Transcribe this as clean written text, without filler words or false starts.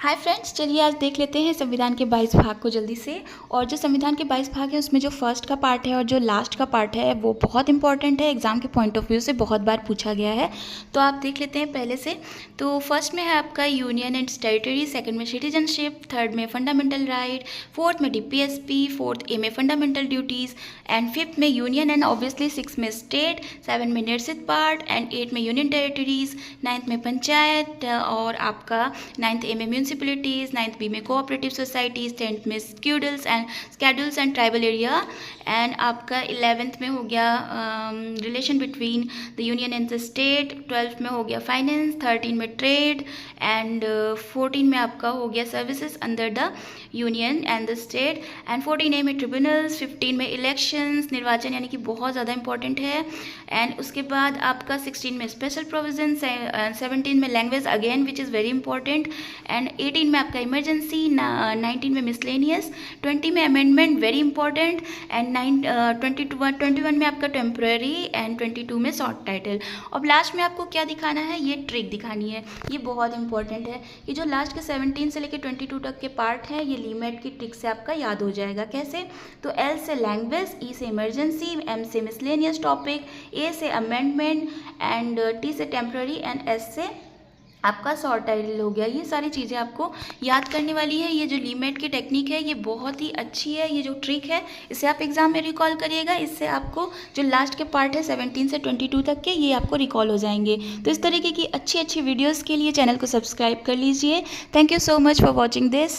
Hi friends, चलिए आज देख लेते हैं संविधान के 22 भाग को जल्दी से। और जो संविधान के 22 भाग हैं उसमें जो फर्स्ट का पार्ट है और जो लास्ट का पार्ट है वो बहुत इंपॉर्टेंट है, एग्जाम के पॉइंट ऑफ व्यू से बहुत बार पूछा गया है। तो आप देख लेते हैं पहले से। तो फर्स्ट में है आपका यूनियन एंड टेरिटरी, सेकंड में सिटीजनशिप, थर्ड में फंडामेंटल राइट, फोर्थ में डीपीएसपी, फोर्थ ए में फंडामेंटल ड्यूटीज़ एंड फिफ्थ में यूनियन एंड ऑब्वियसली सिक्स में स्टेट, सेवन में निश्चित पार्ट एंड एट में यूनियन टेरिटरीज, नाइन्थ में पंचायत और आपका नाइन्थ ए में म्यूनसिपलिटीज़, नाइन्थ बी में कोऑपरेटिव सोसाइटीज़, टेंथ में schedules and tribal area and आपका 11th में हो गया relation between the union and the state, 12th में हो गया फाइनेंस, 13 में ट्रेड एंड 14 में आपका हो गया services under the union and the state and 14A में ट्रिब्यूनल्स, 15 में इलेक्शंस निर्वाचन यानी कि बहुत ज़्यादा इंपॉर्टेंट है एंड उसके बाद आपका 16 में स्पेशल प्रोविजन, 17 में language again which is very important and 18 में आपका इमरजेंसी, 19 में मिसलेनियस, 20 में अमेंडमेंट वेरी इंपॉर्टेंट एंड 21 में आपका टेम्प्रेरी एंड 22 में शॉर्ट टाइटल। अब लास्ट में आपको क्या दिखाना है, ये ट्रिक दिखानी है, ये बहुत इंपॉर्टेंट है। ये जो लास्ट के 17 से लेकर 22 तक के पार्ट है ये लीमेट की ट्रिक से आपका याद हो जाएगा। कैसे? तो एल से लैंग्वेज, ई से इमरजेंसी, एम से मिसलेनियस टॉपिक, ए से अमेंडमेंट एंड टी से टेम्प्रेरी एंड एस से आपका शॉर्ट टाइटल हो गया। ये सारी चीज़ें आपको याद करने वाली है। ये जो लीमेट की टेक्निक है ये बहुत ही अच्छी है, ये जो ट्रिक है इसे आप एग्जाम में रिकॉल करिएगा। इससे आपको जो लास्ट के पार्ट है 17 से 22 तक के ये आपको रिकॉल हो जाएंगे। तो इस तरीके की अच्छी अच्छी वीडियोज़ के लिए चैनल को सब्सक्राइब कर लीजिए। Thank you so much for watching this.